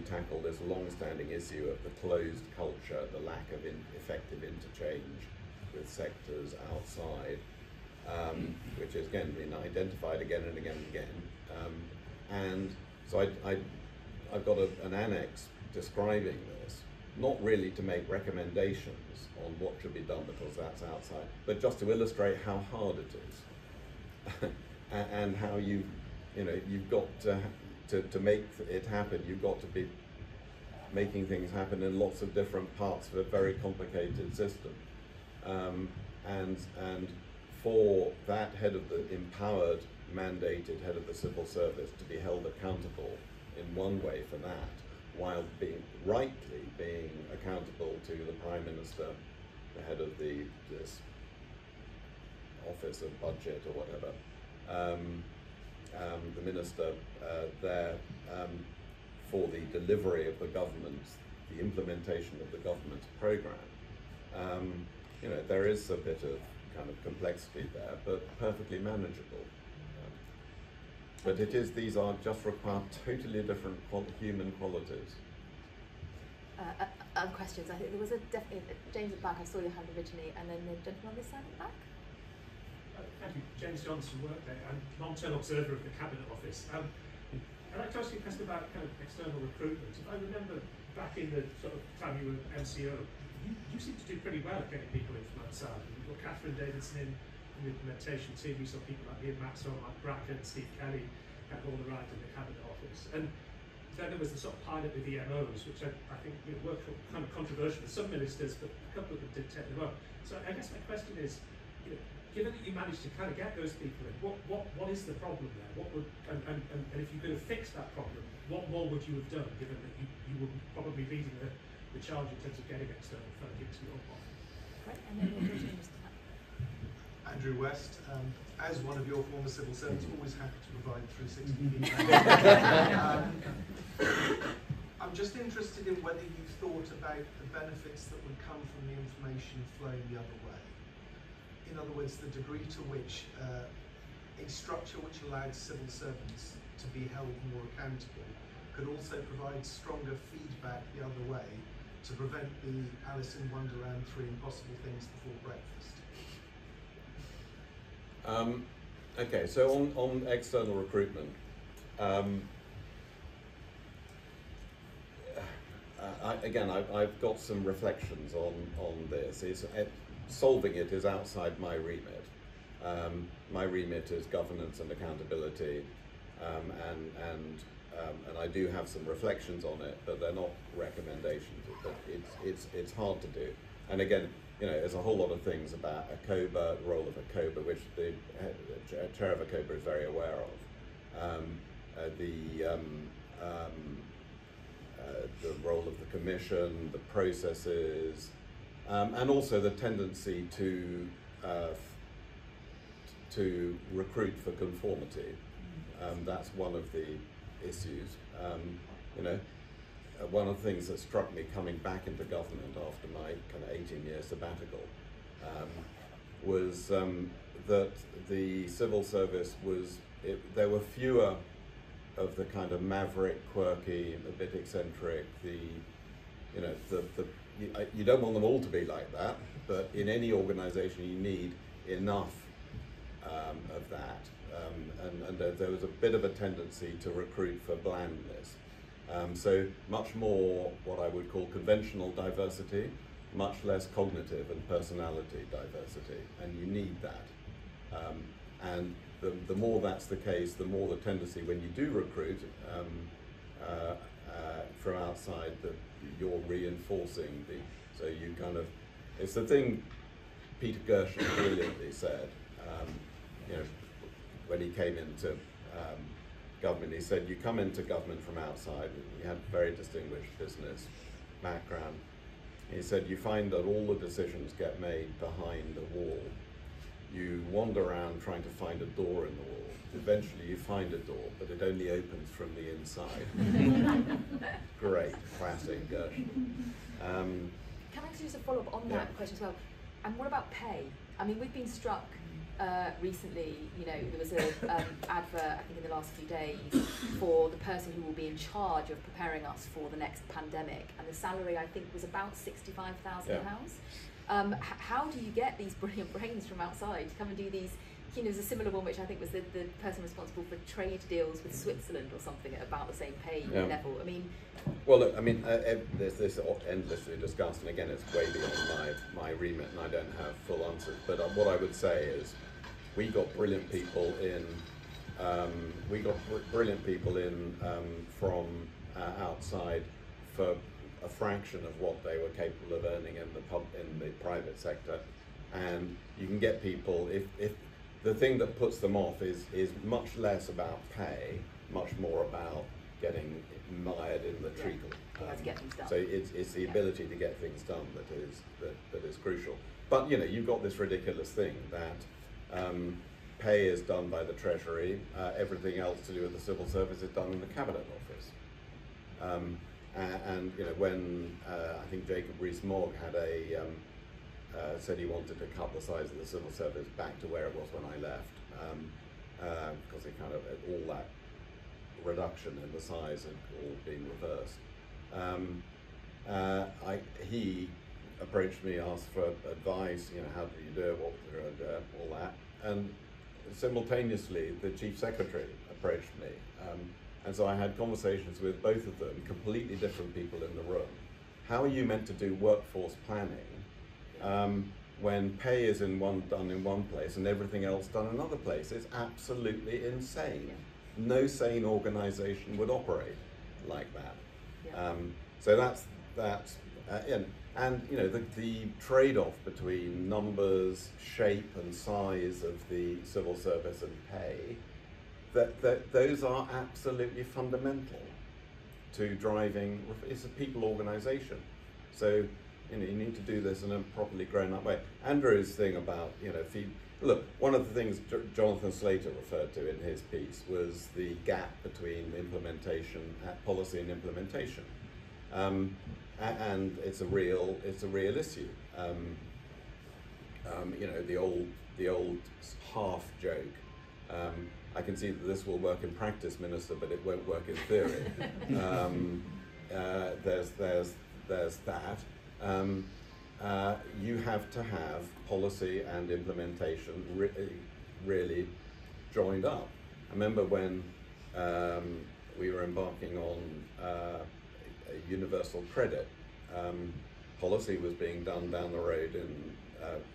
S2: tackle this long-standing issue of the closed culture, the lack of effective interchange with sectors outside, which has again been identified again and again and again. And so I've got an annex describing this, not really to make recommendations on what should be done because that's outside, but just to illustrate how hard it is and how you've got to make it happen. You've got to be making things happen in lots of different parts of a very complicated system, and for that head of the empowered, mandated head of the civil service to be held accountable in one way for that, while rightly being accountable to the Prime Minister, the head of this Office of Budget or whatever, the Minister there for the delivery of the government's, the implementation of the government's programme. There is a bit of kind of complexity there, but perfectly manageable. But these just require totally different human qualities.
S1: Other questions? I think there was James at the back, I saw your hand originally, and then the gentleman on this side at the back.
S5: Thank you. James Johnson, Workday. I'm long-term observer of the Cabinet Office. I'd like to ask you a question about kind of external recruitment. If I remember back in the sort of time you were MCO, you seem to do pretty well at getting people in from outside. You've got Catherine Davidson in the implementation team. We saw people like Ian Maxwell, Mike Bracken, Steve Kelly, had all the right in the Cabinet Office. And then there was the sort of pilot with the MOs, which I think were kind of controversial for some ministers, but a couple of them did take them up. So I guess my question is, given that you managed to kind of get those people in, what is the problem there? What would and if you could have fixed that problem, what more would you have done, given that you were probably leading the charge in terms of getting external folk into your office?
S1: Right, and then we'll go to Mr.
S6: Andrew West, as one of your former civil servants, always happy to provide 360 feedback. I'm just interested in whether you thought about the benefits that would come from the information flowing the other way. In other words, the degree to which a structure which allowed civil servants to be held more accountable could also provide stronger feedback the other way to prevent the Alice in Wonderland 3 impossible things before breakfast.
S2: Okay, so on external recruitment, I've got some reflections on this. Solving it is outside my remit. My remit is governance and accountability, and and I do have some reflections on it, but they're not recommendations. But it's hard to do. And again, there's a whole lot of things about a COBA, the role of a COBA, which the chair of a COBA is very aware of. The role of the commission, the processes, and also the tendency to recruit for conformity. That's one of the issues. One of the things that struck me coming back into government after my kind of 18-year sabbatical was that the civil service there were fewer of the kind of maverick, quirky, a bit eccentric. You don't want them all to be like that, but in any organisation you need enough of that, and there was a bit of a tendency to recruit for blandness. So much more what I would call conventional diversity, much less cognitive and personality diversity, and you need that. And the more that's the case, the more the tendency when you do recruit from outside that you're reinforcing so you kind of, it's the thing Peter Gershon brilliantly said, when he came into government. He said, you come into government from outside, you have very distinguished business background. He said, you find that all the decisions get made behind a wall. You wander around trying to find a door in the wall. Eventually you find a door, but it only opens from the inside. Great, classic Gershon.
S1: Can I just a follow-up on that question as well? And what about pay? I mean, we've been struck recently, there was an advert, I think in the last few days, for the person who will be in charge of preparing us for the next pandemic, and the salary, I think, was about £65,000. How do you get these brilliant brains from outside to come and do these? There's a similar one which I think was the person responsible for trade deals with Switzerland or something at about the same pay level. I mean,
S2: well, look, I mean, there's this endlessly discussed, and again, it's way beyond my remit, and I don't have full answers. But what I would say is, we got brilliant people in. From outside for a fraction of what they were capable of earning in the private sector, and you can get people if the thing that puts them off is much less about pay, much more about getting mired in the treacle. So it's the ability to get things done that is crucial. But you've got this ridiculous thing that pay is done by the Treasury, everything else to do with the civil service is done in the Cabinet Office. And when I think Jacob Rees-Mogg had said he wanted to cut the size of the civil service back to where it was when I left, because it kind of all that reduction in the size had all been reversed. He approached me, asked for advice. How do you do it? What do you do? All that, and simultaneously the chief secretary approached me. And so I had conversations with both of them, completely different people in the room. How are you meant to do workforce planning when pay is done in one place and everything else done another place? It's absolutely insane. No sane organisation would operate like that. So that's the trade-off between numbers, shape and size of the civil service and pay, those are absolutely fundamental to driving. It's a people organisation, so you need to do this in a properly grown-up way. Andrew's thing about look, one of the things Jonathan Slater referred to in his piece was the gap between implementation, policy and implementation, and it's a real issue. The old half joke. I can see that this will work in practice, Minister, but it won't work in theory. There's that. You have to have policy and implementation really joined up. I remember when we were embarking on universal credit, policy was being done down the road in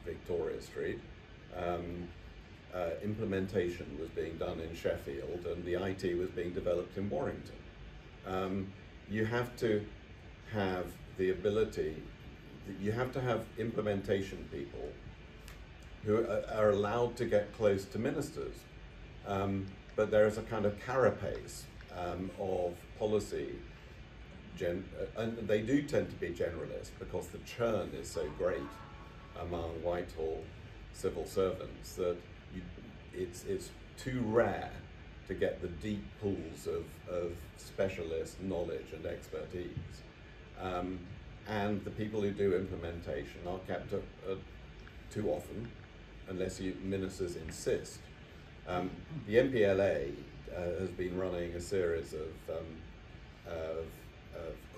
S2: Victoria Street. Implementation was being done in Sheffield, and the IT was being developed in Warrington. You have to have the ability, you have to have implementation people who are allowed to get close to ministers. But there is a kind of carapace of policy, and they do tend to be generalist because the churn is so great among Whitehall civil servants that it's too rare to get the deep pools of specialist knowledge and expertise. And the people who do implementation are kept too often, unless ministers insist. The MPLA has been running a series of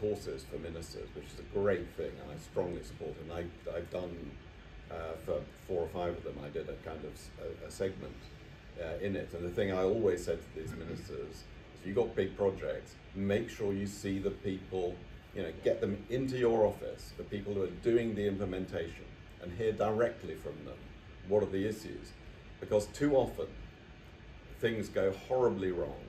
S2: courses for ministers, which is a great thing, and I strongly support it. And I've done, for 4 or 5 of them, I did a kind of a segment in it. And the thing I always said to these ministers is, you've got big projects, make sure you see the people, get them into your office, the people who are doing the implementation, and hear directly from them what are the issues. Because too often, things go horribly wrong,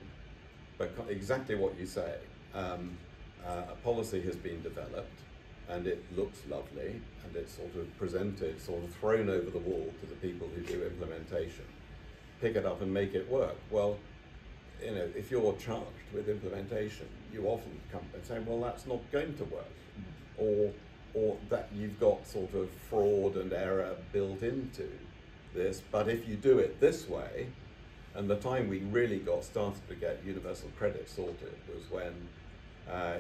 S2: but exactly what you say. A policy has been developed, and it looks lovely, and it's sort of presented, sort of thrown over the wall to the people who do implementation. Pick it up and make it work. Well, if you're charged with implementation, you often come and say, well, that's not going to work, or that you've got sort of fraud and error built into this. But if you do it this way, and the time we really got started to get universal credit sorted was when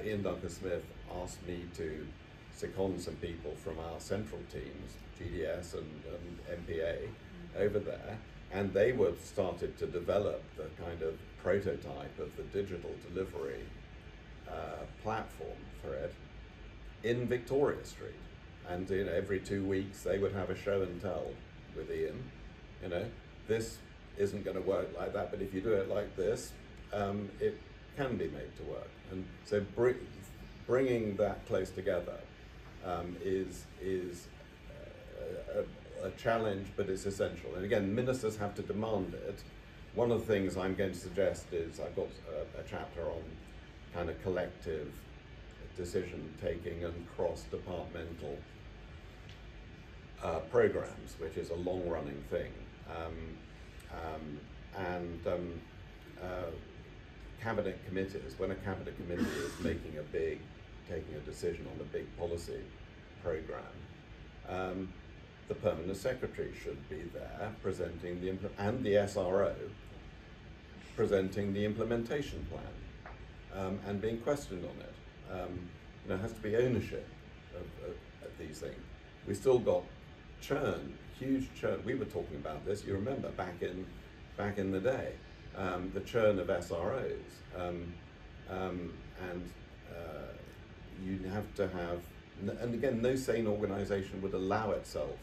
S2: Ian Duncan-Smith asked me to second some people from our central teams, GDS and MPA, over there, and they were started to develop the kind of prototype of the digital delivery platform for it in Victoria Street. And every 2 weeks they would have a show and tell with Ian. This isn't going to work like that, but if you do it like this, it can be made to work. And so bringing that close together is a challenge, but it's essential. And again, ministers have to demand it. One of the things I'm going to suggest is I've got a chapter on kind of collective decision-taking and cross-departmental programs, which is a long-running thing. Cabinet committees, when a cabinet committee is taking a decision on a big policy program, the permanent secretary should be there presenting and the SRO presenting the implementation plan and being questioned on it. There has to be ownership of these things. We still got churn, huge churn. We were talking about this, you remember, back in the day, the churn of SROs, you have to have, and again, no sane organisation would allow itself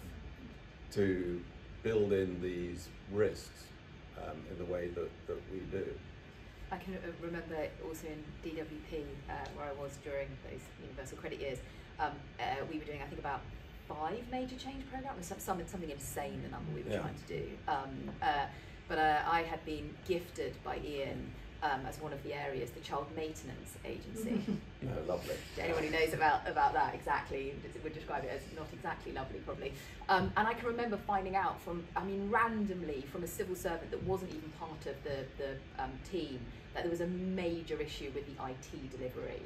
S2: to build in these risks in the way that we do.
S1: I can remember also in DWP, where I was during those universal credit years, we were doing, I think, about 5 major change programs, something insane, the number we were trying to do. But I had been gifted by Ian as one of the areas, the Child Maintenance Agency.
S2: Lovely.
S1: Anyone who knows about that exactly would describe it as not exactly lovely, probably. And I can remember finding out randomly from a civil servant that wasn't even part of the team, that there was a major issue with the IT delivery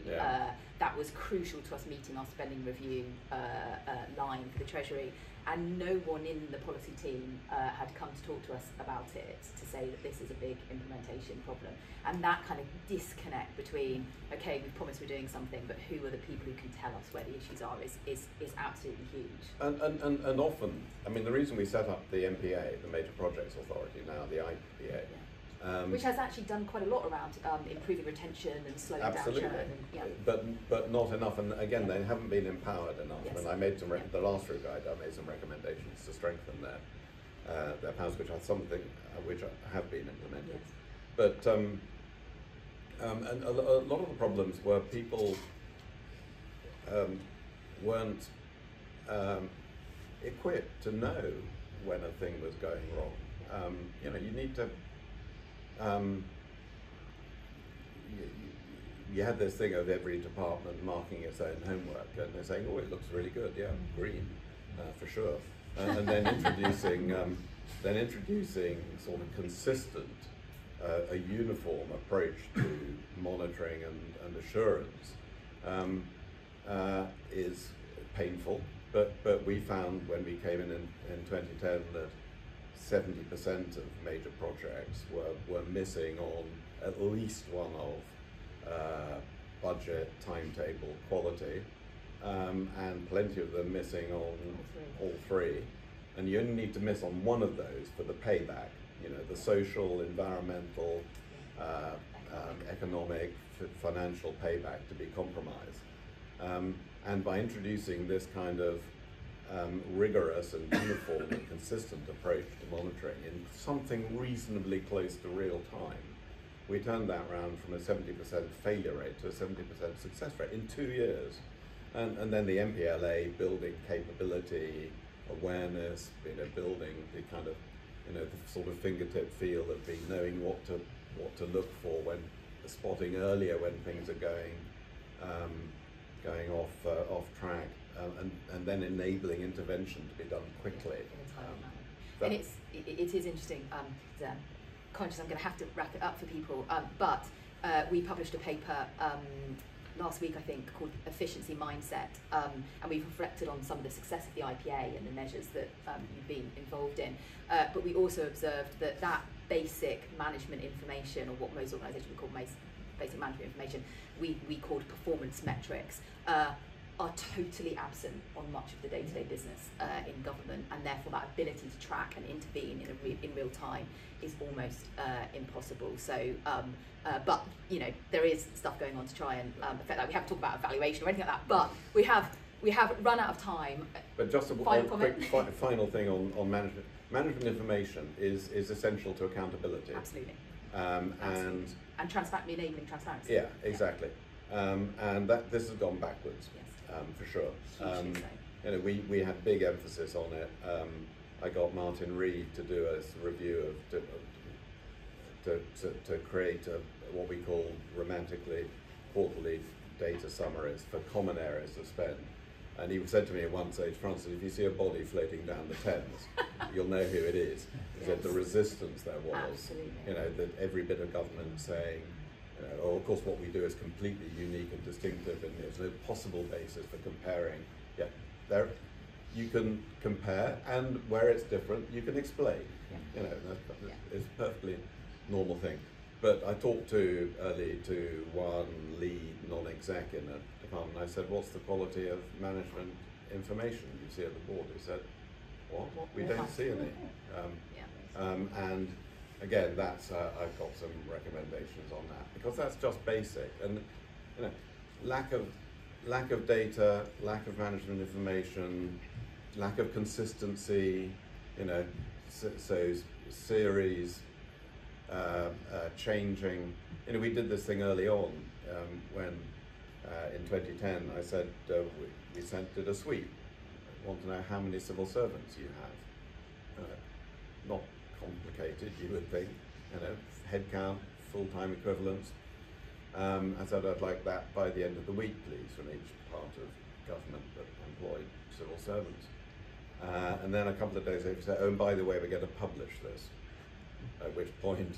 S1: that was crucial to us meeting our spending review line for the Treasury. And no one in the policy team had come to talk to us about it, to say that this is a big implementation problem. And that kind of disconnect between, okay, we've promised we're doing something, but who are the people who can tell us where the issues are is absolutely huge.
S2: And often, the reason we set up the MPA, the Major Projects Authority, now the IPA,
S1: which has actually done quite a lot around improving retention and slowing down churn.
S2: But not enough, and again, they haven't been empowered enough.
S1: Yes.
S2: And I made the last review guide, I made some recommendations to strengthen their powers, which are something which have been implemented.
S1: Yes.
S2: But and a lot of the problems were people weren't equipped to know when a thing was going wrong. You need to you had this thing of every department marking its own homework, and they're saying, oh, it looks really good, yeah, green, for sure. And then introducing sort of consistent, a uniform approach to monitoring and assurance is painful. But we found when we came in 2010 that 70% of major projects were missing on at least one of budget, timetable, quality, and plenty of them missing on all three. And you only need to miss on one of those for the payback, you know, the social, environmental, economic, financial payback to be compromised. And by introducing this kind of rigorous and uniform and consistent approach to monitoring in something reasonably close to real time, we turned that around from a 70% failure rate to a 70% success rate in 2 years. And then the MPLA building capability, awareness, you know, building the kind of, you know, the sort of fingertip feel of being knowing what to look for when spotting earlier when things are going off track, and then enabling intervention to be done quickly.
S1: And it is interesting. Conscious I'm going to have to wrap it up for people, but we published a paper last week, I think, called Efficiency Mindset, and we've reflected on some of the success of the IPA and the measures that you've been involved in. But we also observed that basic management information, or what most organisations would call basic management information, we called performance metrics, are totally absent on much of the day-to-day business in government, and therefore that ability to track and intervene in real time is almost impossible. So, but you know, there is stuff going on to try and affect that. We haven't talked about evaluation or anything like that, but we have run out of time.
S2: But just a quick final thing on management. Management information is essential to accountability.
S1: Absolutely.
S2: And
S1: enabling transparency.
S2: Yeah, exactly. Yeah. And this has gone backwards.
S1: Yes.
S2: For sure.
S1: So.
S2: You know, we had big emphasis on it. I got Martin Reed to do a review of to create what we call romantically quarterly data summaries for common areas of spend. And he said to me at one stage, Francis, if you see a body floating down the Thames, you'll know who it is. He said the resistance there was,
S1: absolutely.
S2: You know, that every bit of government saying, you know, oh, of course what we do is completely unique and distinctive, and there's no possible basis for comparing. Yeah, there, you can compare, and where it's different, you can explain. Yeah. You know, it's a perfectly normal thing. But I talked to one lead non-exec in a department. I said, what's the quality of management information you see at the board? He said, what? We don't see any. And again, that's I've got some recommendations on that, because that's just basic. And you know, lack of data, lack of management information, lack of consistency. You know, so series changing. You know, we did this thing early on when in 2010 I said we did a sweep. I want to know how many civil servants you have. Not complicated, you would think. You know, headcount, full-time equivalents. I said I'd like that by the end of the week, please, from each part of government that employed civil servants. And then a couple of days later, said, oh, and by the way, we're going to publish this. At which point,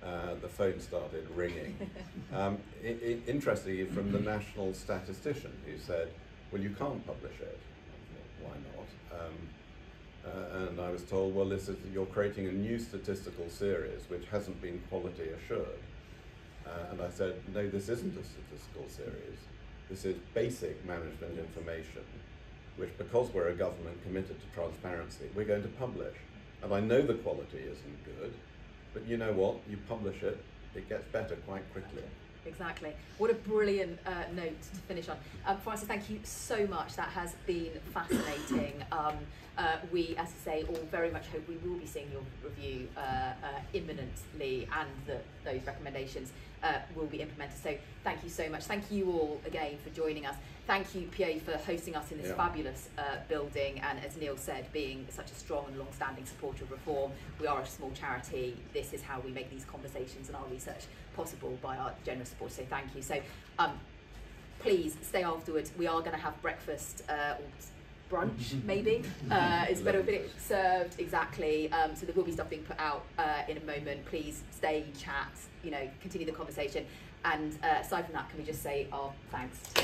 S2: the phone started ringing. Interestingly, from the national statistician, who said, well, you can't publish it. Why not? And I was told, well, you're creating a new statistical series which hasn't been quality assured. And I said, no, this isn't a statistical series. This is basic management information, which, because we're a government committed to transparency, we're going to publish. And I know the quality isn't good, but you know what? You publish it, it gets better quite quickly.
S1: Exactly. What a brilliant note to finish on. Francis, thank you so much. That has been fascinating. We, as I say, all very much hope we will be seeing your review imminently, and that those recommendations will be implemented. So thank you so much. Thank you all again for joining us. Thank you, PA, for hosting us in this fabulous building, and as Neil said, being such a strong and long-standing supporter of reform. We are a small charity. This is how we make these conversations and our research possible, by our generous support. So thank you. So please stay afterwards. We are going to have breakfast or brunch, maybe. It's better if it's served, exactly. So there will be stuff being put out in a moment. Please stay, chat, continue the conversation. And aside from that, can we just say our thanks to